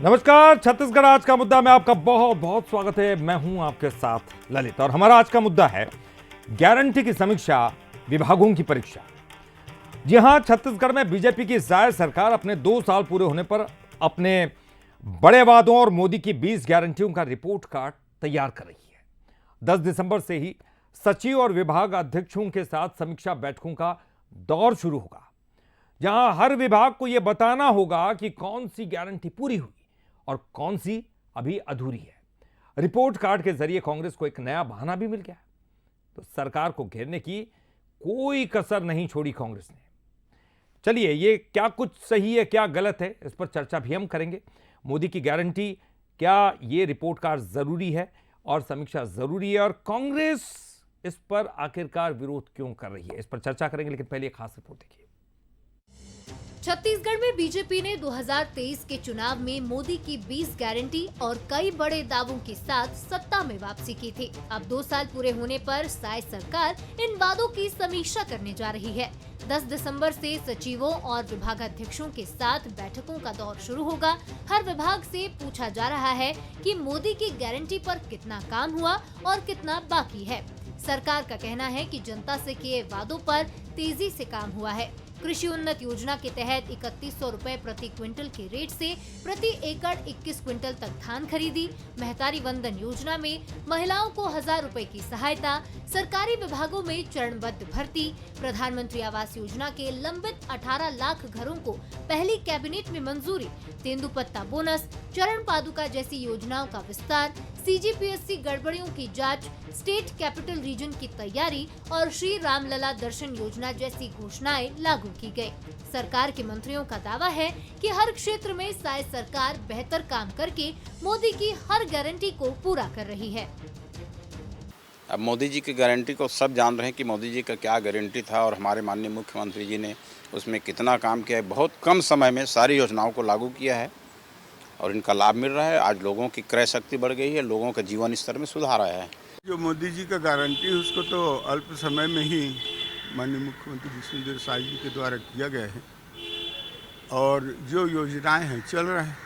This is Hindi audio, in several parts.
नमस्कार, छत्तीसगढ़ आज का मुद्दा में आपका बहुत बहुत स्वागत है। मैं हूं आपके साथ ललित और हमारा आज का मुद्दा है गारंटी की समीक्षा, विभागों की परीक्षा। जी हां, छत्तीसगढ़ में बीजेपी की जायज सरकार अपने 2 साल पूरे होने पर अपने बड़े वादों और मोदी की 20 गारंटियों का रिपोर्ट कार्ड तैयार कर रही है। 10 दिसंबर से ही सचिव और विभाग अध्यक्षों के साथ समीक्षा बैठकों का दौर शुरू होगा, जहां हर विभाग को यह बताना होगा कि कौन सी गारंटी पूरी हुई और कौन सी अभी अधूरी है। रिपोर्ट कार्ड के जरिए कांग्रेस को एक नया बहाना भी मिल गया, तो सरकार को घेरने की कोई कसर नहीं छोड़ी कांग्रेस ने। चलिए, ये क्या कुछ सही है, क्या गलत है, इस पर चर्चा भी हम करेंगे। मोदी की गारंटी, क्या ये रिपोर्ट कार्ड जरूरी है और समीक्षा जरूरी है, और कांग्रेस इस पर आखिरकार विरोध क्यों कर रही है, इस पर चर्चा करेंगे। लेकिन पहले एक खास रिपोर्ट देखिए। छत्तीसगढ़ में बीजेपी ने 2023 के चुनाव में मोदी की 20 गारंटी और कई बड़े दावों के साथ सत्ता में वापसी की थी। अब 2 साल पूरे होने पर साय सरकार इन वादों की समीक्षा करने जा रही है। 10 दिसंबर से सचिवों और विभागाध्यक्षों के साथ बैठकों का दौर शुरू होगा। हर विभाग से पूछा जा रहा है कि मोदी की गारंटी पर कितना काम हुआ और कितना बाकी है। सरकार का कहना है कि जनता से किए वादों पर तेजी से काम हुआ है। कृषि उन्नत योजना के तहत 3100 रुपए प्रति क्विंटल के रेट से प्रति एकड़ 21 क्विंटल तक धान खरीदी। महतारी वंदन योजना में महिलाओं को 1000 रुपए की सहायता। सरकारी विभागों में चरणबद्ध भर्ती। प्रधानमंत्री आवास योजना के लंबित 18 लाख घरों को पहली कैबिनेट में मंजूरी। तेंदुपत्ता बोनस, चरण पादुका जैसी योजनाओं का विस्तार। सीजीपीएससी गड़बड़ियों की जांच, स्टेट कैपिटल रीजन की तैयारी और श्री रामलला दर्शन योजना जैसी घोषणाएं लागू की गई। सरकार के मंत्रियों का दावा है कि हर क्षेत्र में साय सरकार बेहतर काम करके मोदी की हर गारंटी को पूरा कर रही है। अब मोदी जी की गारंटी को सब जान रहे हैं कि मोदी जी का क्या गारंटी था और हमारे माननीय मुख्यमंत्री जी ने उसमें कितना काम किया है। बहुत कम समय में सारी योजनाओं को लागू किया है और इनका लाभ मिल रहा है। आज लोगों की क्रय शक्ति बढ़ गई है, लोगों के जीवन स्तर में सुधार आया है। जो मोदी जी का गारंटी है उसको तो अल्प समय में ही माननीय मुख्यमंत्री विष्णुदेव साय जी के द्वारा किया गया है और जो योजनाएं हैं चल रहे हैं।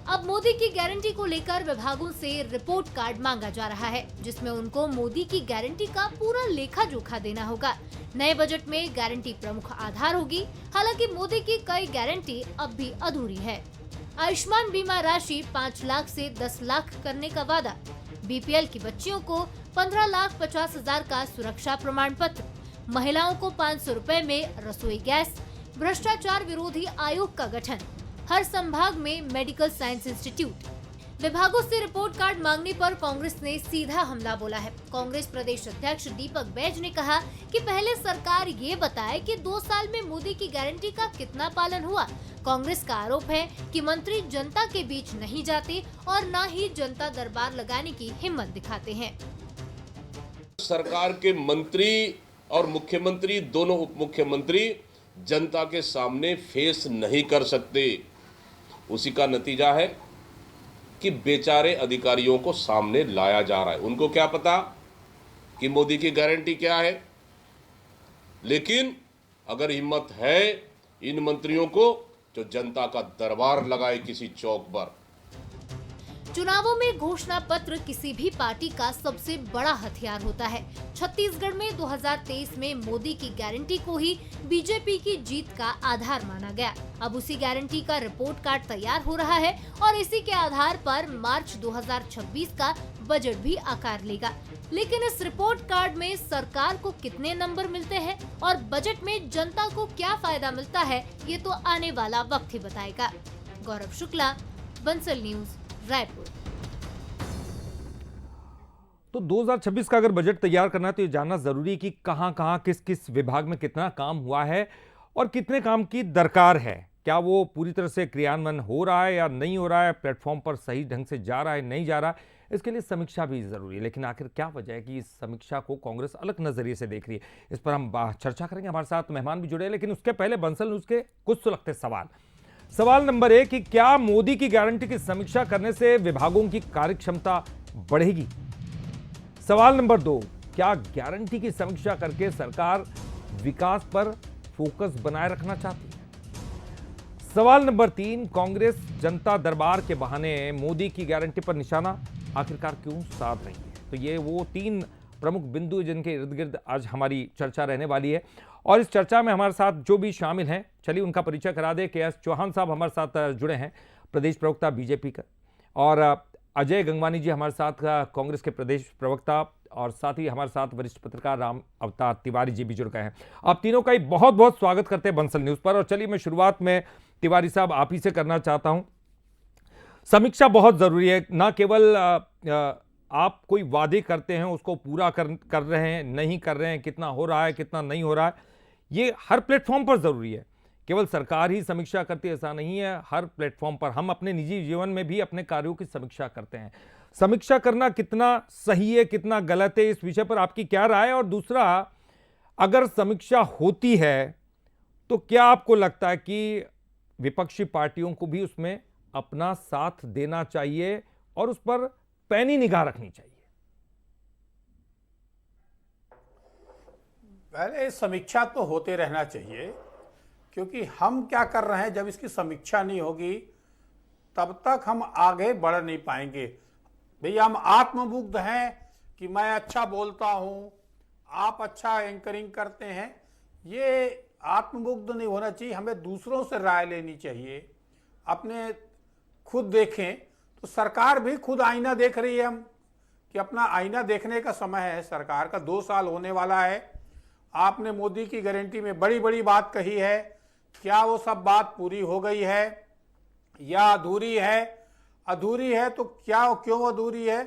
अब मोदी की गारंटी को लेकर विभागों से रिपोर्ट कार्ड मांगा जा रहा है, जिसमें उनको मोदी की गारंटी का पूरा लेखा जोखा देना होगा। नए बजट में गारंटी प्रमुख आधार होगी। हालांकि मोदी की कई गारंटी अब भी अधूरी है। आयुष्मान बीमा राशि 5 लाख से 10 लाख करने का वादा। बीपीएल की बच्चियों को 15,50,000 का सुरक्षा प्रमाण पत्र। महिलाओं को 500 रुपए में रसोई गैस। भ्रष्टाचार विरोधी आयोग का गठन। हर संभाग में मेडिकल साइंस इंस्टीट्यूट। विभागों से रिपोर्ट कार्ड मांगने पर कांग्रेस ने सीधा हमला बोला है। कांग्रेस प्रदेश अध्यक्ष दीपक बैज ने कहा कि पहले सरकार ये बताए कि 2 साल में मोदी की गारंटी का कितना पालन हुआ। कांग्रेस का आरोप है कि मंत्री जनता के बीच नहीं जाते और न ही जनता दरबार लगाने की हिम्मत दिखाते हैं। सरकार के मंत्री और मुख्यमंत्री, दोनों उप मुख्यमंत्री जनता के सामने फेस नहीं कर सकते। उसी का नतीजा है कि बेचारे अधिकारियों को सामने लाया जा रहा है। उनको क्या पता कि मोदी की गारंटी क्या है, लेकिन अगर हिम्मत है इन मंत्रियों को तो जनता का दरबार लगाए किसी चौक पर। चुनावों में घोषणा पत्र किसी भी पार्टी का सबसे बड़ा हथियार होता है। छत्तीसगढ़ में 2023 में मोदी की गारंटी को ही बीजेपी की जीत का आधार माना गया। अब उसी गारंटी का रिपोर्ट कार्ड तैयार हो रहा है और इसी के आधार पर मार्च 2026 का बजट भी आकार लेगा। लेकिन इस रिपोर्ट कार्ड में सरकार को कितने नंबर मिलते हैं और बजट में जनता को क्या फायदा मिलता है, ये तो आने वाला वक्त ही बताएगा। गौरव शुक्ला, बंसल न्यूज, रायपुर। तो 2026 का अगर बजट तैयार करना है तो ये जानना जरूरी है कि कहां कहां किस किस विभाग में कितना काम हुआ है और कितने काम की दरकार है। क्या वो पूरी तरह से क्रियान्वयन हो रहा है या नहीं हो रहा है, प्लेटफॉर्म पर सही ढंग से जा रहा है नहीं जा रहा है, इसके लिए समीक्षा भी जरूरी है। लेकिन आखिर क्या वजह है कि इस समीक्षा को कांग्रेस अलग नजरिए से देख रही है, इस पर हम चर्चा करेंगे। हमारे साथ मेहमान भी जुड़े हैं, लेकिन उसके पहले बंसल न्यूज के कुछ सुलगते सवाल। सवाल नंबर 1 कि क्या मोदी की गारंटी की समीक्षा करने से विभागों की कार्यक्षमता बढ़ेगी? सवाल नंबर 2, क्या गारंटी की समीक्षा करके सरकार विकास पर फोकस बनाए रखना चाहती है? सवाल नंबर 3, कांग्रेस जनता दरबार के बहाने मोदी की गारंटी पर निशाना आखिरकार क्यों साध रही है? तो ये वो 3 प्रमुख बिंदु जिनके इर्द गिर्द आज हमारी चर्चा रहने वाली है। और इस चर्चा में हमारे साथ जो भी शामिल हैं, चलिए उनका परिचय करा दे। के एस चौहान साहब हमारे साथ जुड़े हैं, प्रदेश प्रवक्ता बीजेपी का, और अजय गंगवानी जी हमारे साथ कांग्रेस के प्रदेश प्रवक्ता, और साथ ही हमारे साथ वरिष्ठ पत्रकार राम अवतार तिवारी जी भी जुड़ गए हैं। आप तीनों का ही बहुत बहुत स्वागत करते हैं बंसल न्यूज़ पर। और चलिए मैं शुरुआत में तिवारी साहब आप ही से करना चाहता हूं। समीक्षा बहुत ज़रूरी है, ना केवल आप कोई वादे करते हैं उसको पूरा कर रहे हैं, नहीं कर रहे हैं, कितना हो रहा है कितना नहीं हो रहा है, ये हर प्लेटफॉर्म पर ज़रूरी है। केवल सरकार ही समीक्षा करती है ऐसा नहीं है, हर प्लेटफॉर्म पर हम अपने निजी जीवन में भी अपने कार्यों की समीक्षा करते हैं। समीक्षा करना कितना सही है कितना गलत है, इस विषय पर आपकी क्या राय है? और दूसरा, अगर समीक्षा होती है तो क्या आपको लगता है कि विपक्षी पार्टियों को भी उसमें अपना साथ देना चाहिए और उस पर पैनी निगाह रखनी चाहिए? पहले समीक्षा तो होते रहना चाहिए, क्योंकि हम क्या कर रहे हैं जब इसकी समीक्षा नहीं होगी तब तक हम आगे बढ़ नहीं पाएंगे। भैया हम आत्ममुग्ध हैं कि मैं अच्छा बोलता हूं, आप अच्छा एंकरिंग करते हैं, ये आत्ममुग्ध नहीं होना चाहिए। हमें दूसरों से राय लेनी चाहिए, अपने खुद देखें। तो सरकार भी खुद आईना देख रही है, हम कि अपना आईना देखने का समय है। सरकार का 2 साल होने वाला है। आपने मोदी की गारंटी में बड़ी बड़ी बात कही है, क्या वो सब बात पूरी हो गई है या अधूरी है? अधूरी है तो क्या, क्यों अधूरी है?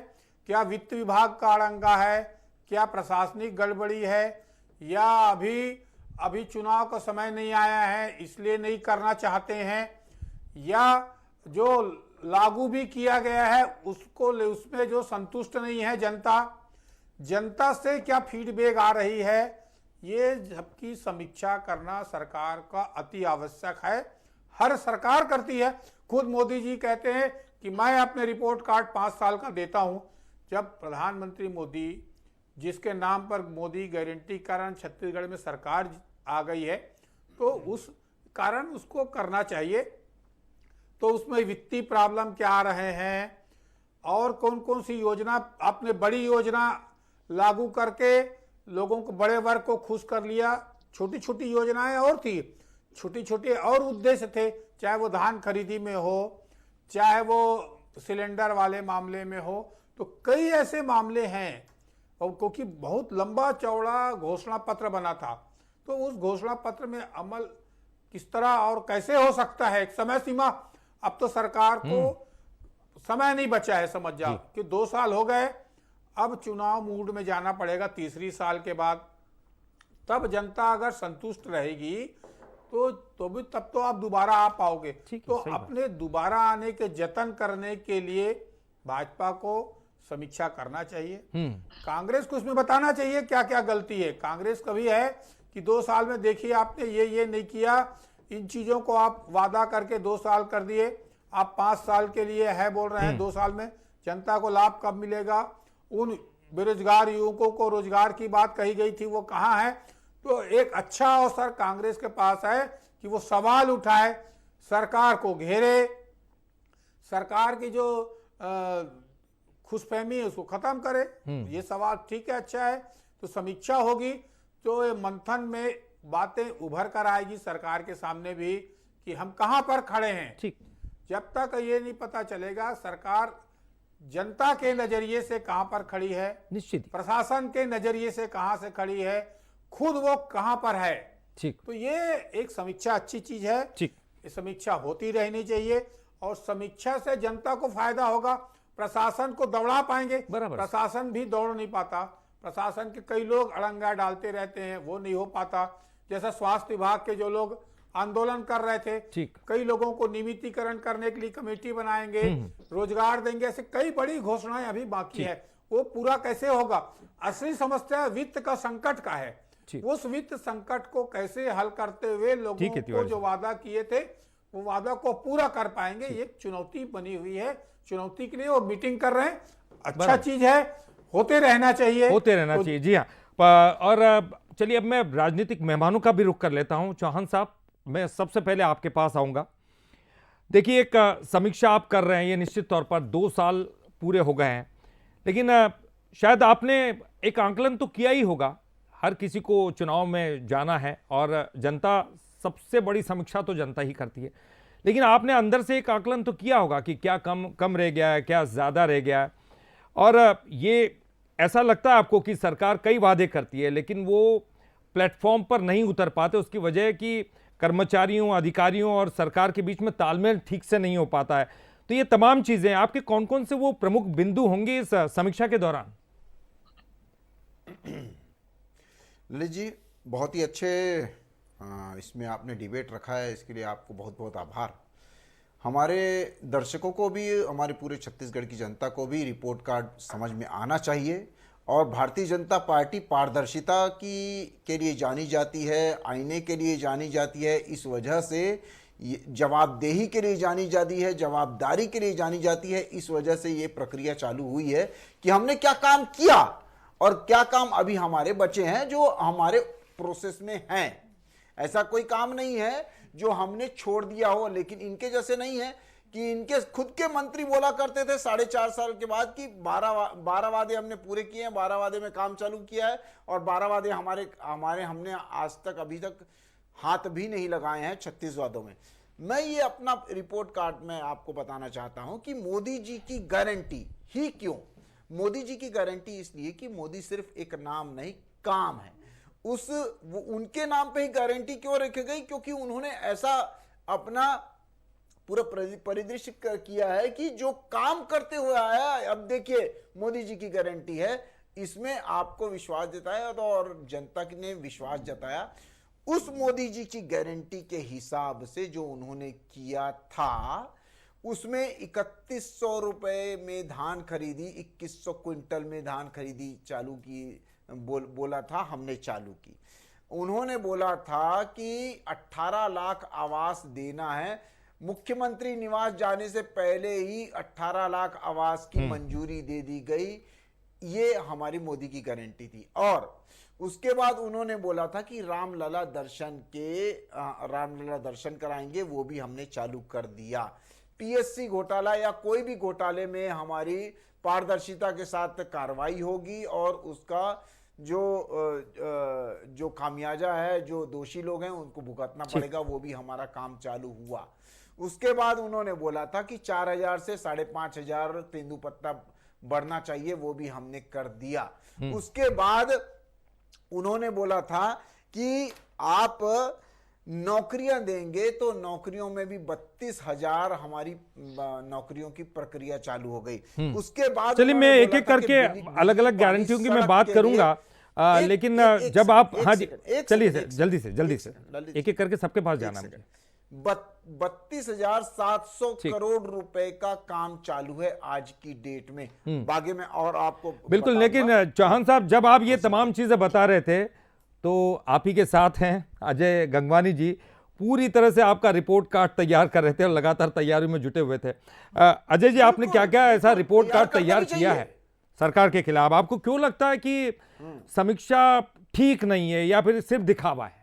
क्या वित्त विभाग का अड़ंगा है, क्या प्रशासनिक गड़बड़ी है, या अभी चुनाव का समय नहीं आया है इसलिए नहीं करना चाहते हैं, या जो लागू भी किया गया है उसमें जो संतुष्ट नहीं है जनता से क्या फीडबैक आ रही है? ये सबकी समीक्षा करना सरकार का अति आवश्यक है। हर सरकार करती है। खुद मोदी जी कहते हैं कि मैं अपने रिपोर्ट कार्ड 5 साल का देता हूं। जब प्रधानमंत्री मोदी, जिसके नाम पर मोदी गारंटी कारण छत्तीसगढ़ में सरकार आ गई है, तो उस कारण उसको करना चाहिए। तो उसमें वित्तीय प्रॉब्लम क्या आ रहे हैं और कौन कौन सी योजना, आपने बड़ी योजना लागू करके लोगों को, बड़े वर्ग को खुश कर लिया। छोटी छोटी योजनाएं और थी, छोटी छोटी और उद्देश्य थे, चाहे वो धान खरीदी में हो, चाहे वो सिलेंडर वाले मामले में हो। तो कई ऐसे मामले हैं, और क्योंकि बहुत लंबा चौड़ा घोषणा पत्र बना था, तो उस घोषणा पत्र में अमल किस तरह और कैसे हो सकता है? एक समय सीमा, अब तो सरकार को समय नहीं बचा है, समझ जाओ कि 2 साल हो गए। अब चुनाव मूड में जाना पड़ेगा तीसरी साल के बाद। तब जनता अगर संतुष्ट रहेगी तब तो आप दोबारा आ पाओगे। तो अपने दोबारा आने के जतन करने के लिए भाजपा को समीक्षा करना चाहिए। कांग्रेस को उसमें बताना चाहिए क्या क्या गलती है। कांग्रेस कभी है कि 2 साल में देखिए आपने ये नहीं किया, इन चीजों को आप वादा करके 2 साल कर दिए, आप 5 साल के लिए है बोल रहे हैं, 2 साल में जनता को लाभ कब मिलेगा? उन बेरोजगार युवकों को रोजगार की बात कही गई थी, वो कहाँ है? तो एक अच्छा अवसर कांग्रेस के पास है कि वो सवाल उठाए, सरकार को घेरे, सरकार की जो खुशफहमी है उसको खत्म करे। ये सवाल ठीक है, अच्छा है। तो समीक्षा होगी तो ये मंथन में बातें उभर कर आएगी सरकार के सामने भी कि हम कहां पर खड़े हैं। ठीक, जब तक ये नहीं पता चलेगा सरकार जनता के नजरिए से कहां पर खड़ी है, निश्चित प्रशासन के नजरिए से कहां से खड़ी है, खुद वो कहां पर है। ठीक, तो ये एक समीक्षा अच्छी चीज है। ठीक, ये समीक्षा होती रहनी चाहिए और समीक्षा से जनता को फायदा होगा। प्रशासन को दौड़ा पाएंगे, प्रशासन भी दौड़ नहीं पाता। प्रशासन के कई लोग अड़ंगा डालते रहते हैं, वो नहीं हो पाता। जैसा स्वास्थ्य विभाग के जो लोग आंदोलन कर रहे थे, कई लोगों को नियमितीकरण करने के लिए कमेटी बनाएंगे, रोजगार देंगे, ऐसे कई बड़ी घोषणाएं अभी बाकी है। वो पूरा कैसे होगा? असली समस्या वित्त का संकट का है। उस वित्त संकट को कैसे हल करते हुए लोगों को जो वादा किए थे वो वादा को पूरा कर पाएंगे, ये चुनौती बनी हुई है। चुनौती के लिए वो मीटिंग कर रहे हैं, अच्छा चीज है, होते रहना चाहिए। जी हाँ। और चलिए अब मैं राजनीतिक मेहमानों का भी रुख कर लेता हूं। चौहान साहब, मैं सबसे पहले आपके पास आऊंगा। देखिए, एक समीक्षा आप कर रहे हैं, ये निश्चित तौर पर 2 साल पूरे हो गए हैं, लेकिन शायद आपने एक आंकलन तो किया ही होगा। हर किसी को चुनाव में जाना है और जनता, सबसे बड़ी समीक्षा तो जनता ही करती है, लेकिन आपने अंदर से एक आंकलन तो किया होगा कि क्या कम कम रह गया है, क्या ज़्यादा रह गया है। और ये ऐसा लगता है आपको कि सरकार कई वादे करती है लेकिन वो प्लेटफॉर्म पर नहीं उतर पाते, उसकी वजह है कि कर्मचारियों, अधिकारियों और सरकार के बीच में तालमेल ठीक से नहीं हो पाता है। तो ये तमाम चीजें आपके कौन कौन से वो प्रमुख बिंदु होंगे इस समीक्षा के दौरान? ललित जी, बहुत ही अच्छे इसमें आपने डिबेट रखा है, इसके लिए आपको बहुत बहुत आभार। हमारे दर्शकों को भी, हमारे पूरे छत्तीसगढ़ की जनता को भी रिपोर्ट कार्ड समझ में आना चाहिए। और भारतीय जनता पार्टी पारदर्शिता के लिए जानी जाती है, आईने के लिए जानी जाती है, इस वजह से जवाबदेही के लिए जानी जाती है, जवाबदारी के लिए जानी जाती है। इस वजह से ये प्रक्रिया चालू हुई है कि हमने क्या काम किया और क्या काम अभी हमारे बचे हैं जो हमारे प्रोसेस में हैं। ऐसा कोई काम नहीं है जो हमने छोड़ दिया हो, लेकिन इनके जैसे नहीं है कि इनके खुद के मंत्री बोला करते थे 4.5 साल के बाद कि 12 वादे हमने पूरे किए हैं, 12 वादे में काम चालू किया है और 12 वादे हमने आज तक अभी तक हाथ भी नहीं लगाए हैं 36 वादों में। मैं ये अपना रिपोर्ट कार्ड में आपको बताना चाहता हूं कि मोदी जी की गारंटी ही क्यों। मोदी जी की गारंटी इसलिए कि मोदी सिर्फ एक नाम नहीं, काम है। उनके नाम पे ही गारंटी क्यों रखी गई? क्योंकि उन्होंने ऐसा अपना पूरा परिदृश्य किया है कि जो काम करते हुए आया। अब देखिए, मोदी जी की गारंटी है, इसमें आपको विश्वास जताया और जनता ने विश्वास जताया। उस मोदी जी की गारंटी के हिसाब से जो उन्होंने किया था, उसमें 3100 रुपए में धान खरीदी, 2100 क्विंटल में धान खरीदी चालू की बोला था, हमने चालू की। उन्होंने बोला था कि 18 लाख आवास देना है। मुख्यमंत्री निवास जाने से पहले ही 18 लाख आवास की मंजूरी दे दी गई। ये हमारी मोदी की गारंटी थी। और उसके बाद उन्होंने बोला था कि रामलला दर्शन कराएंगे, वो भी हमने चालू कर दिया। पीएससी घोटाला या कोई भी घोटाले में हमारी पारदर्शिता के साथ कार्रवाई होगी और उसका जो खामियाजा है, जो दोषी लोग हैं उनको भुगतना पड़ेगा, वो भी हमारा काम चालू हुआ। उसके बाद उन्होंने बोला था कि 4000 से 5500 तेंदुपत्ता बढ़ना चाहिए, वो भी हमने कर दिया। उसके बाद उन्होंने बोला था कि आप नौकरियां देंगे, तो नौकरियों में भी 32,000 हमारी नौकरियों की प्रक्रिया चालू हो गई। उसके बाद चलिए, मैं एक एक करके अलग अलग गारंटियों की मैं बात करूंगा, लेकिन जब आप, हाँ जी, चलिए जल्दी से एक एक करके सबके पास जाना मुझे। 32,700 करोड़ रुपए का काम चालू है आज की डेट में बागे में। और आपको बिल्कुल, लेकिन चौहान साहब, जब आप ये तमाम चीजें बता रहे थे तो आप ही के साथ हैं अजय गंगवानी जी, पूरी तरह से आपका रिपोर्ट कार्ड तैयार कर रहे थे और लगातार तैयारी में जुटे हुए थे। अजय जी, आपने क्या क्या ऐसा रिपोर्ट कार्ड तैयार किया है सरकार के खिलाफ? आपको क्यों लगता है कि समीक्षा ठीक नहीं है या फिर सिर्फ दिखावा है?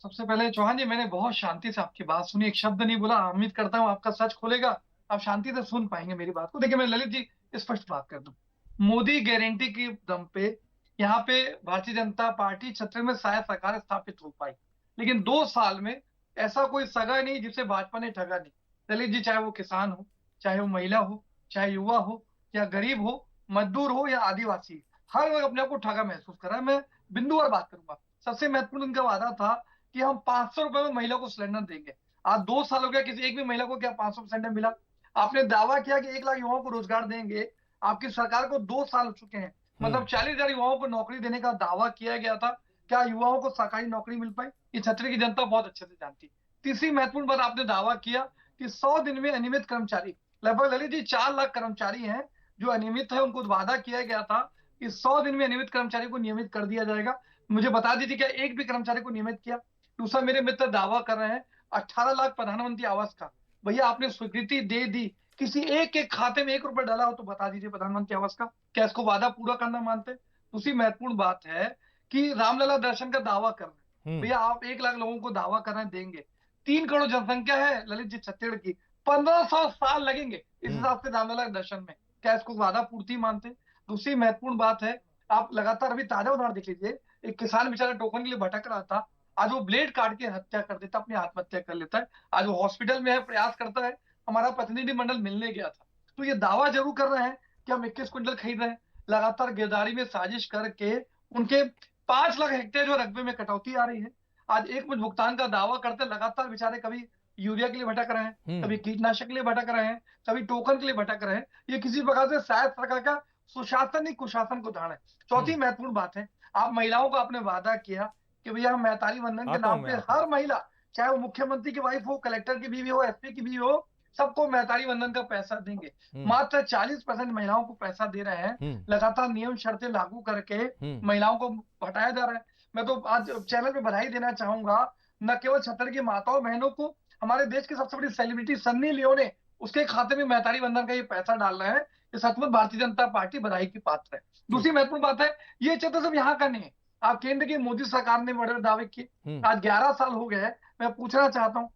सबसे पहले चौहान जी, मैंने बहुत शांति से आपकी बात सुनी, एक शब्द नहीं बोला। उम्मीद करता हूं आपका सच खोलेगा, आप शांति से सुन पाएंगे मेरी बात को। देखिए, मैं ललित जी स्पष्ट बात कर दूं, मोदी गारंटी की दम पे यहाँ पे भारतीय जनता पार्टी छत्तीसगढ़ में शायद सरकार स्थापित हो पाई, लेकिन 2 साल में ऐसा कोई सगा नहीं जिसे भाजपा ने ठगा नहीं। ललित जी, चाहे वो किसान हो, चाहे वो महिला हो, चाहे युवा हो या गरीब हो, मजदूर हो या आदिवासी, हर लोग अपने आप को ठगा महसूस कर रहा है। मैं बिंदुवार बात करूंगा। सबसे महत्वपूर्ण उनका वादा था कि हम 500 रुपए में महिला को सिलेंडर देंगे। आज 2 साल हो गया, किसी एक भी महिला को क्या 500 सिलेंडर मिला? आपने दावा किया कि 1 लाख युवाओं को रोजगार देंगे। आपकी सरकार को 2 साल हो चुके हैं, मतलब 40,000 युवाओं को नौकरी देने का दावा किया गया था। क्या युवाओं को सरकारी नौकरी मिल पाई? ये छत्तीसगढ़ की जनता बहुत अच्छे से जानती। तीसरी महत्वपूर्ण बात, आपने दावा किया कि 100 दिन में अनियमित कर्मचारी, लगभग ललित जी 4 लाख कर्मचारी हैं जो अनियमित है। उनको वादा किया गया था कि 100 दिन में अनियमित कर्मचारी को नियमित कर दिया जाएगा। मुझे बता दीजिए, क्या एक भी कर्मचारी को नियमित किया? दूसरा, मेरे मित्र दावा कर रहे हैं 18 लाख प्रधानमंत्री आवास का। भैया, आपने स्वीकृति दे दी, किसी एक के खाते में 1 रुपए डाला हो तो बता दीजिए प्रधानमंत्री आवास का। क्या इसको वादा पूरा करना मानते? दूसरी महत्वपूर्ण बात है कि रामलला दर्शन का दावा कर रहे हैं। भैया, आप 1 लाख लोगों को दावा कर रहे हैं देंगे। 3 करोड़ जनसंख्या है ललित जी छत्तीसगढ़ की, 1500 साल लगेंगे इस हिसाब से जाने वाला दर्शन में। क्या इसको वादा पूर्ति मानते? दूसरी महत्वपूर्ण बात है, आप लगातार अभी ताजा उदाहरण देख लीजिए, एक किसान बेचारा टोकन के लिए भटक रहा था, आज वो ब्लेड काट के हत्या कर देता, अपनी आत्महत्या कर लेता है। आज वो हॉस्पिटल में है, प्रयास करता है, हमारा प्रतिनिधिमंडल मिलने गया था। तो ये दावा जरूर कर रहे हैं कि हम 21 क्विंटल खरीद रहे हैं, लगातार गिरदारी में साजिश करके उनके 5 लाख हेक्टेयर जो रकबे में कटौती आ रही है। आज एक मुश्त भुगतान का दावा करते लगातार बेचारे कभी यूरिया के लिए भटक रहे हैं, कभी कीटनाशक के लिए भटक रहे हैं, कभी टोकन के लिए भटक रहे हैं। ये किसी प्रकार से शायद सरकार का सुशासन ही कुशासन को उदाहरण है। चौथी महत्वपूर्ण बात है, आप महिलाओं को आपने वादा किया कि भैया हम मैतारी वंदन के नाम पे हर महिला, चाहे वो मुख्यमंत्री की वाइफ हो, कलेक्टर की बीवी हो, एसपी की बीवी हो, सबको मैतारी वंदन का पैसा देंगे। मात्र 40% महिलाओं को पैसा दे रहे हैं। लगातार नियम शर्तें लागू करके महिलाओं को हटाया जा रहा है। मैं तो आज चैनल पे बधाई देना चाहूंगा, न केवल छत्तीसगढ़ की माताओं बहनों को, हमारे देश की सबसे बड़ी सेलिब्रिटी सन्नी लियोने उसके खाते में मैतारी वंदन का ये पैसा डाल रहे हैं। ये सचमुच भारतीय जनता पार्टी बधाई की पात्र है। दूसरी महत्वपूर्ण बात है, ये चित्र सिर्फ यहाँ का नहीं है, आप केंद्र की मोदी सरकार ने बड़े दावे किए। आज 11 साल हो गए हैं। मैं पूछना चाहता हूँ,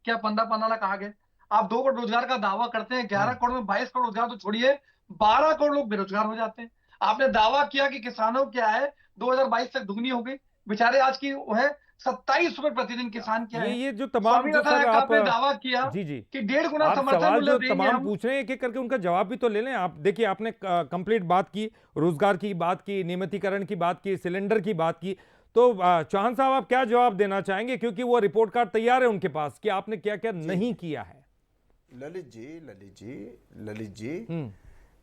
क्या 15 लाख आ गए? आप 2 करोड़ रोजगार का दावा करते हैं, 11 करोड़ में 22 करोड़ रोजगार तो छोड़िए, 12 करोड़ लोग बेरोजगार हो जाते हैं। आपने दावा किया कि किसानों क्या है 2022 तक दुगनी हो गई, बेचारे आज की वो है 27 रुपए प्रतिदिन किसान क्या है। ये जो तमाम जो सर आपने दावा किया जी कि 1.5 गुना आप समर्थन सवाल मूल्य जो देंगे तमाम हम। पूछ रहे हैं एक एक करके उनका जवाब भी तो ले लें आप। देखिए आपने कंप्लीट बात की, रोजगार की बात की, नियमितीकरण की बात की, सिलेंडर की बात की, तो चौहान साहब आप क्या जवाब देना चाहेंगे, क्योंकि वो रिपोर्ट कार्ड तैयार है उनके पास कि आपने क्या क्या नहीं किया है। ललित जी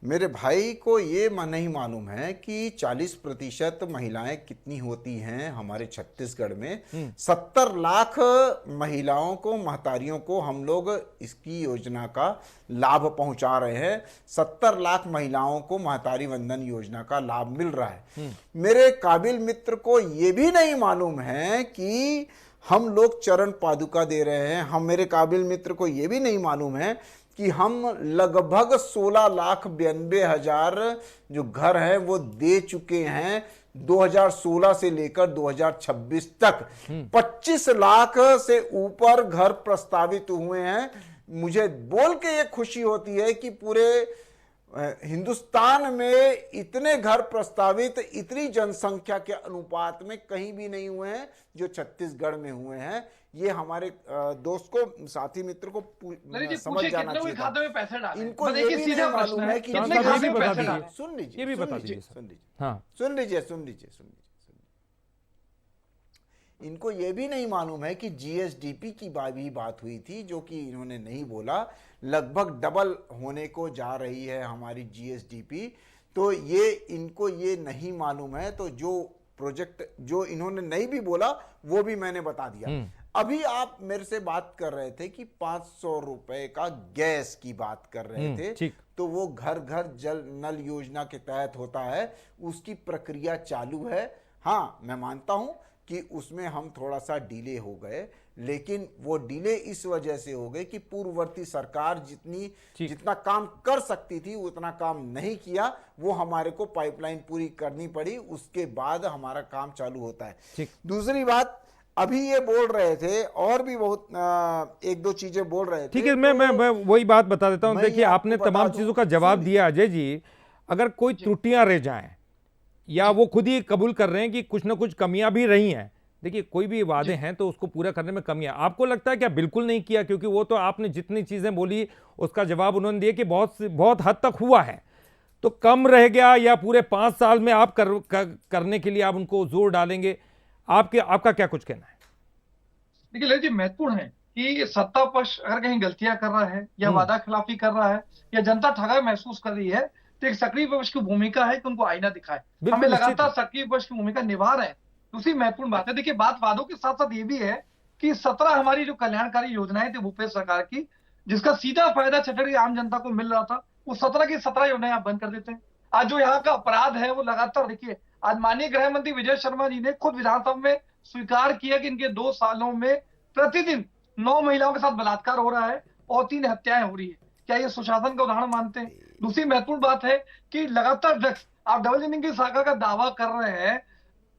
मेरे भाई को ये नहीं मालूम है कि 40% महिलाएं कितनी होती हैं हमारे छत्तीसगढ़ में। 70 लाख महिलाओं को, महतारियों को हम लोग इसकी योजना का लाभ पहुंचा रहे हैं। 70 लाख महिलाओं को महतारी वंदन योजना का लाभ मिल रहा है। मेरे काबिल मित्र को ये भी नहीं मालूम है कि हम लोग चरण पादुका दे रहे हैं। हम, मेरे काबिल मित्र को ये भी नहीं मालूम है कि हम लगभग 16,92,000 जो घर हैं वो दे चुके हैं 2016 से लेकर 2026 तक। 25 लाख से ऊपर घर प्रस्तावित हुए हैं। मुझे बोल के ये खुशी होती है कि पूरे हिंदुस्तान में इतने घर प्रस्तावित इतनी जनसंख्या के अनुपात में कहीं भी नहीं हुए हैं जो छत्तीसगढ़ में हुए हैं। ये हमारे दोस्त को, साथी मित्र को समझ जाना चाहिए था। में पैसे डाले, इनको ये भी नहीं मालूम है कि सुन लीजिए, ये भी बता दीजिए। हाँ सुन लीजिए। इनको ये भी नहीं मालूम है कि जीएसडीपी की भी बात हुई थी, जो कि इन्होंने नहीं बोला। लगभग डबल होने को जा रही है हमारी जीएसडीपी, तो ये इनको ये नहीं मालूम है। तो जो प्रोजेक्ट जो इन्होंने नहीं भी बोला वो भी मैंने बता दिया। अभी आप मेरे से बात कर रहे थे कि 500 रुपए का गैस की बात कर रहे थे, तो वो घर घर जल नल योजना के तहत होता है, उसकी प्रक्रिया चालू है। हाँ, मैं मानता हूं कि उसमें हम थोड़ा सा डिले हो गए, लेकिन वो डिले इस वजह से हो गए कि पूर्ववर्ती सरकार जितना काम कर सकती थी उतना काम नहीं किया। वो हमारे को पाइपलाइन पूरी करनी पड़ी, उसके बाद हमारा काम चालू होता है। दूसरी बात, अभी ये बोल रहे थे और भी बहुत एक दो चीजें बोल रहे थे। ठीक है, मैं वही बात बता देता हूं। देखिए आपने तमाम चीजों का जवाब दिया अजय जी। अगर कोई त्रुटियां रह जाएं या वो खुद ही कबूल कर रहे हैं कि कुछ ना कुछ कमियां भी रही हैं, देखिए कोई भी वादे हैं तो उसको पूरा करने में कमियां, आपको लगता है क्या बिल्कुल नहीं किया? क्योंकि वो तो आपने जितनी चीजें बोली उसका जवाब उन्होंने दिया कि बहुत हद तक हुआ है, तो कम रह गया या पूरे 5 साल में आप करने के लिए आप उनको जोर डालेंगे? आपका क्या कुछ कहना है? देखिए ललित जी, महत्वपूर्ण है कि सत्ता पक्ष अगर कहीं गलतियां कर रहा है या वादा खिलाफी कर रहा है या जनता ठगा महसूस कर रही है, तो एक सक्रिय पक्ष की भूमिका है कि उनको आईना दिखाए। हमें लगातार सक्रिय पक्ष की भूमिका निभा रहे हैं। दूसरी महत्वपूर्ण बात है, देखिए बात वादों के साथ साथ ये भी है कि 17 हमारी जो कल्याणकारी योजनाएं थी भूपेश सरकार की, जिसका सीधा फायदा छत्तीसगढ़ की आम जनता को मिल रहा था, वो 17 की 17 योजनाएं आप बंद कर देते हैं। आज जो यहाँ का अपराध है वो लगातार, देखिए आज माननीय गृह मंत्री विजय शर्मा जी ने खुद विधानसभा में स्वीकार किया कि इनके 2 सालों में प्रतिदिन 9 महिलाओं के साथ बलात्कार हो रहा है और 3 हत्याएं हो रही है। क्या ये सुशासन का उदाहरण मानते हैं? दूसरी महत्वपूर्ण बात है कि लगातार ड्रग्स, आप डबल इंजन की शाखा का दावा कर रहे हैं,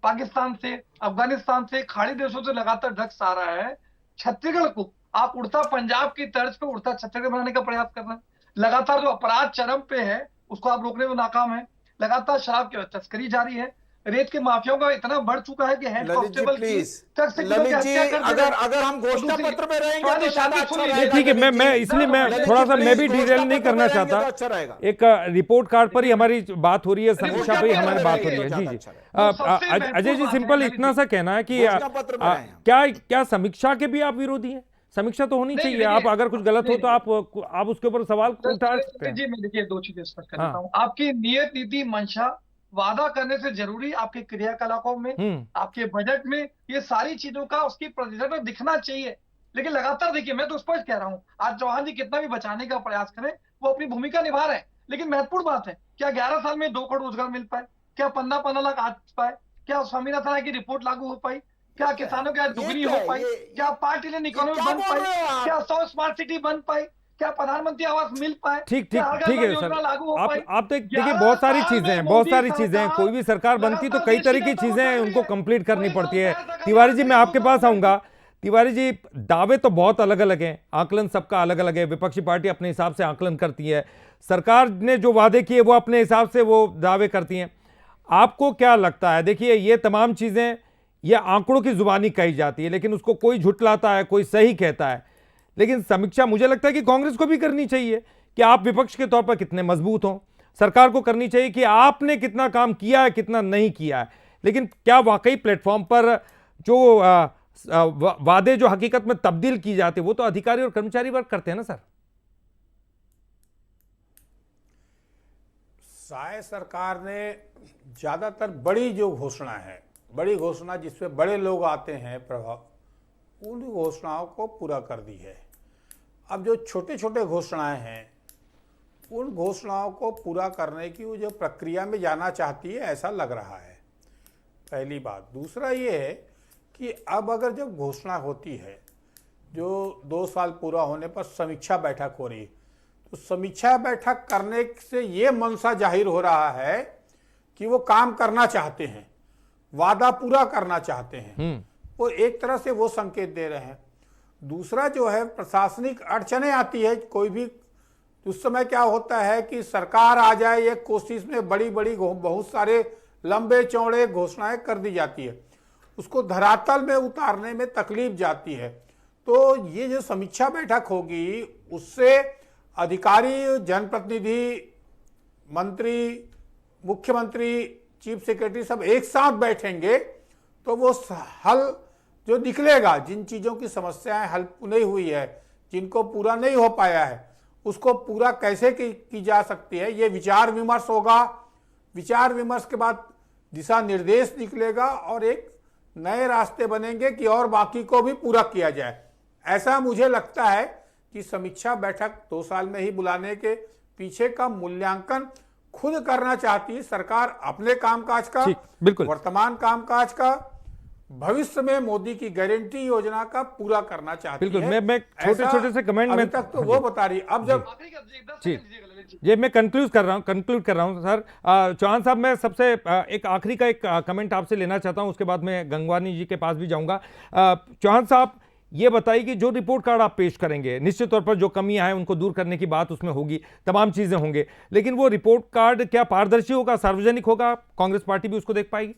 पाकिस्तान से, अफगानिस्तान से, खाड़ी देशों से लगातार ड्रग्स आ रहा है। छत्तीसगढ़ को आप उड़ता पंजाब की तर्ज पे उड़ता छत्तीसगढ़ बनाने का प्रयास कर रहे हैं। लगातार जो अपराध चरम पे है उसको आप रोकने में नाकाम है। लगातार शराब की तस्करी जारी है। रेत के माफियाओं का इतना बढ़ चुका है कि हेड ललित जी कांस्टेबल की प्लीज, तक से ललित जी हत्या कर दे रहे हैं। अगर हम घोषणा दूसरी- पत्र में रहेंगे तो ज्यादा अच्छा नहीं, रहेगा। ठीक है, मैं ललित जी, इसलिए मैं ललित थोड़ा सा जी, मैं भी प्लीज, डिटेल घोषणा नहीं पत्र करना में रहेंगे चाहता। तो अच्छा रहेगा। एक रिपोर्ट कार्ड पर ही हमारी बात हो रही है, समीक्षा पर ही घोषणा हमारी पत्र बात में हो रही है। रहेंगे जी तो जी वो सबसे अजय जी, महत्वपूर्ण सिंपल बात है, इतना सा कहना है कि घोषणा पत्र में रहें हम। क्या समीक्षा के भी आप विरोधी हैं? समीक्षा तो होनी नहीं, चाहिए। देखिए, आप अगर कुछ गलत हो नहीं, तो आप उसके ऊपर सवाल उठा सकते हैं। जी मैं देखिए दो चीजें स्पष्ट कर हाँ। देता हूँ। आपकी नियत, नीति, मंशा, वादा करने से जरूरी आपके क्रियाकलापों में, आपके बजट में, ये सारी चीजों का उसकी प्रतिशत में दिखना चाहिए। लेकिन लगातार देखिए, मैं तो स्पष्ट कह रहा हूँ, आज चौहान जी कितना भी बचाने का प्रयास करें, वो अपनी भूमिका निभा रहे हैं। लेकिन महत्वपूर्ण बात है, क्या 11 साल में 2 करोड़ रोजगार मिल पाए? क्या 15 लाख आ पाए? क्या स्वामीनाथन आयोग की रिपोर्ट लागू हो पाई? क्या किसानों के आज दुगनी हो पाई? क्या पार्ट इंडियन इकोनॉमी बन पाई? क्या 100 स्मार्ट सिटी बन पाई? क्या प्रधानमंत्री आवास मिल पाए? ठीक क्या हर घर ठीक है नल सर। योजना लागू हो पाई? आप देखिए 11 बहुत सारी साल चीजें में हैं, बहुत मोदी सारी चीजें हैं। सरकार कोई भी सरकार बनती तो लगातार कई देश तरह की की जनता चीजें हैं, बता रही उनको है। कंप्लीट करनी वही पड़ती है। लोग पैसा तिवारी जी, कमा मैं रहे आपके हैं, पास वो आऊंगा। तिवारी जी, दावे तो बहुत अलग अलग हैं, आकलन सबका अलग अलग है। विपक्षी पार्टी अपने हिसाब से आकलन करती है, सरकार ने जो वादे किए वो अपने हिसाब से वो दावे करती हैं। आपको क्या लगता है? देखिए, ये तमाम चीजें ये आंकड़ों की जुबानी कही जाती है, लेकिन उसको कोई झुटलाता है, कोई सही कहता है। लेकिन समीक्षा मुझे लगता है कि कांग्रेस को भी करनी चाहिए कि आप विपक्ष के तौर पर कितने मजबूत हों। सरकार को करनी चाहिए कि आपने कितना काम किया है, कितना नहीं किया है। लेकिन क्या वाकई प्लेटफॉर्म पर जो वादे जो हकीकत में तब्दील की जाती है वो तो अधिकारी और कर्मचारी वर्ग करते हैं ना सर? साय सरकार ने ज्यादातर बड़ी जो घोषणा है, बड़ी घोषणा जिसमें बड़े लोग आते हैं प्रभाव, उन घोषणाओं को पूरा कर दी है। अब जो छोटे छोटे घोषणाएं हैं, उन घोषणाओं को पूरा करने की वो जो प्रक्रिया में जाना चाहती है, ऐसा लग रहा है। पहली बात। दूसरा ये है कि अब अगर जब घोषणा होती है, जो 2 साल पूरा होने पर समीक्षा बैठक हो रही है, तो समीक्षा बैठक करने से ये मनसा जाहिर हो रहा है कि वो काम करना चाहते हैं, वादा पूरा करना चाहते हैं। वो एक तरह से वो संकेत दे रहे हैं। दूसरा जो है, प्रशासनिक अड़चने आती है कोई भी, उस समय क्या होता है कि सरकार आ जाए, एक कोशिश में बड़ी बड़ी बहुत सारे लंबे चौड़े घोषणाएं कर दी जाती है, उसको धरातल में उतारने में तकलीफ जाती है। तो ये जो समीक्षा बैठक होगी, उससे अधिकारी, जनप्रतिनिधि, मंत्री, मुख्यमंत्री, चीफ सेक्रेटरी सब एक साथ बैठेंगे, तो वो हल जो निकलेगा, जिन चीज़ों की समस्याएं हल नहीं हुई है, जिनको पूरा नहीं हो पाया है, उसको पूरा कैसे की जा सकती है, ये विचार विमर्श होगा। विचार विमर्श के बाद दिशा निर्देश निकलेगा और एक नए रास्ते बनेंगे कि और बाकी को भी पूरा किया जाए। ऐसा मुझे लगता है कि समीक्षा बैठक 2 साल में ही बुलाने के पीछे का मूल्यांकन खुद करना चाहती है सरकार, अपने कामकाज का, बिल्कुल वर्तमान कामकाज का, भविष्य में मोदी की गारंटी योजना का पूरा करना चाहती है। बिल्कुल। मैं छोटे छोटे से कमेंट में तक तो वो बता रही। अब जब ये मैं कंक्लूड कर रहा हूं सर। चौहान साहब, मैं सबसे एक आखिरी का एक कमेंट आपसे लेना चाहता हूं, उसके बाद मैं गंगवानी जी के पास भी जाऊंगा। चौहान साहब, ये बताइए कि जो रिपोर्ट कार्ड आप पेश करेंगे, निश्चित तौर पर जो कमियां हैं उनको दूर करने की बात उसमें होगी, तमाम चीजें होंगे, लेकिन वो रिपोर्ट कार्ड क्या पारदर्शी होगा, सार्वजनिक होगा? कांग्रेस पार्टी भी उसको देख पाएगी?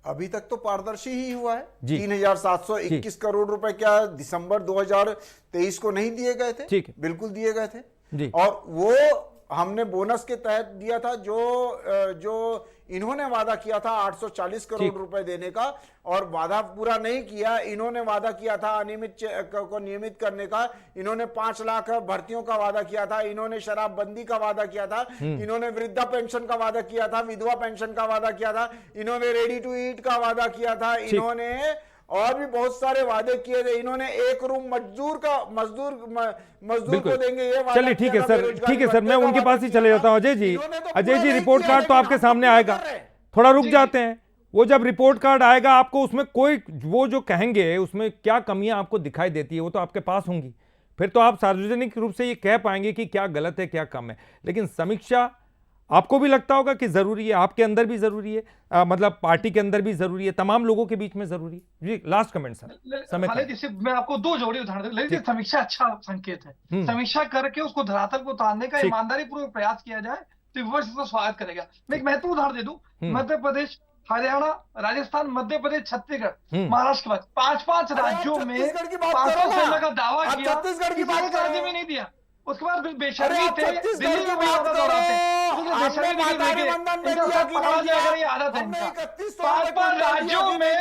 अभी तक तो पारदर्शी ही हुआ है। जी। 3721 करोड़ रुपए क्या दिसंबर 2023 को नहीं दिए गए थे? ठीक है। बिल्कुल दिए गए थे जी। और वो हमने बोनस के तहत दिया था, जो इन्होंने वादा किया था 840 करोड़ रुपए देने का, और वादा पूरा नहीं किया। इन्होंने वादा किया था अनियमित को नियमित करने का, इन्होंने 5 लाख भर्तियों का वादा किया था, इन्होंने शराबबंदी का वादा किया था, इन्होंने वृद्धा पेंशन का वादा किया था, विधवा पेंशन का वादा किया था, इन्होंने रेडी टू ईट का वादा किया था, इन्होंने और भी बहुत सारे वादे किए थे। इन्होंने एक रूम मजदूर को देंगे, ये वादा। चलिए ठीक है सर, ठीक है सर, मैं उनके पास ही चले जाता हूं। अजय जी, रिपोर्ट कार्ड तो आपके सामने आएगा, थोड़ा रुक जाते हैं। वो जब रिपोर्ट कार्ड आएगा, आपको उसमें कोई वो जो कहेंगे उसमें क्या कमियां आपको दिखाई देती है वो तो आपके पास होंगी, फिर तो आप सार्वजनिक रूप से ये कह पाएंगे कि क्या गलत है, क्या कम है। लेकिन समीक्षा आपको भी लगता होगा कि जरूरी है, आपके अंदर भी जरूरी है, मतलब पार्टी के अंदर भी जरूरी है, तमाम लोगों के बीच में जरूरी है? जी लास्ट कमेंट सर, समय ललित जी, सिर्फ मैं आपको दो जोड़ी उदाहरण दूं। ललित जी, समीक्षा अच्छा संकेत है। समीक्षा करके उसको धरातल को उतारने का ईमानदारी पूर्वक प्रयास किया जाए तो विपक्ष इसको स्वागत करेगा। मैं एक महत्वपूर्ण उदाहरण दे दूं, मध्य प्रदेश, हरियाणा, राजस्थान, मध्य प्रदेश, छत्तीसगढ़, महाराष्ट्र के बाद 5-5 राज्यों में 500 सेना का दावा किया, किसी एक राज्य में नहीं दिया। उसके बाद बेशर्मी थे, दिल्ली में भी ज्यादा दौड़ाते हैं, बेशर्मी नहीं देंगे, इनका सब पकड़ा जाएगा, ये आदत है इनका। 5-5 राज्यों में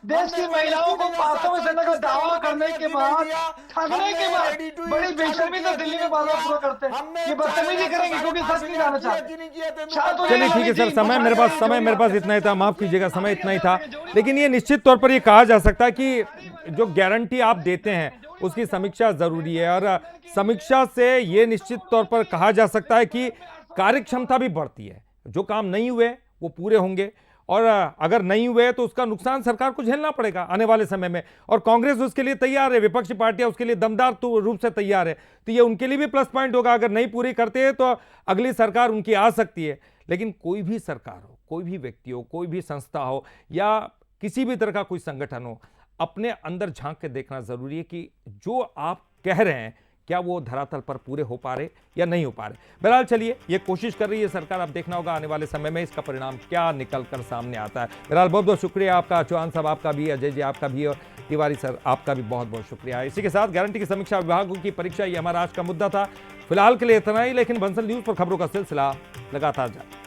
देश की महिलाओं को 500 सेना का दावा करने के बाद, ठगने के बाद बड़ी बेशर्मी से दिल्ली में बाधा पूरा करते हैं। ये बदतमीजी करेंगे क्योंकि सच नहीं जाना चाहते। चलिए ठीक है सर, समय मेरे पास इतना ही था, माफ कीजिएगा, समय इतना ही था। लेकिन ये निश्चित तौर पर ये कहा जा सकता है कि जो गारंटी आप देते हैं उसकी समीक्षा जरूरी है, और समीक्षा से ये निश्चित तौर पर कहा जा सकता है कि कार्यक्षमता भी बढ़ती है। जो काम नहीं हुए वो पूरे होंगे, और अगर नहीं हुए तो उसका नुकसान सरकार को झेलना पड़ेगा आने वाले समय में, और कांग्रेस उसके लिए तैयार है, विपक्षी पार्टियां उसके लिए दमदार रूप से तैयार है। तो ये उनके लिए भी प्लस पॉइंट होगा। अगर नहीं पूरी करते हैं तो अगली सरकार उनकी आ सकती है। लेकिन कोई भी सरकार हो, कोई भी व्यक्ति हो, कोई भी संस्था हो, या किसी भी तरह का कोई संगठन हो, अपने अंदर झांक के देखना जरूरी है कि जो आप कह रहे हैं क्या वो धरातल पर पूरे हो पा रहे या नहीं हो पा रहे। बहरहाल चलिए, ये कोशिश कर रही है सरकार, अब देखना होगा आने वाले समय में इसका परिणाम क्या निकल कर सामने आता है। बहरहाल बहुत बहुत शुक्रिया आपका, चौहान साहब आपका भी, अजय जी आपका भी, और तिवारी सर आपका भी बहुत बहुत शुक्रिया। इसी के साथ गारंटी की समीक्षा विभागों की परीक्षा, ये हमारा आज का मुद्दा था। फिलहाल के लिए इतना ही, लेकिन बंसल न्यूज पर खबरों का सिलसिला लगातार जारी।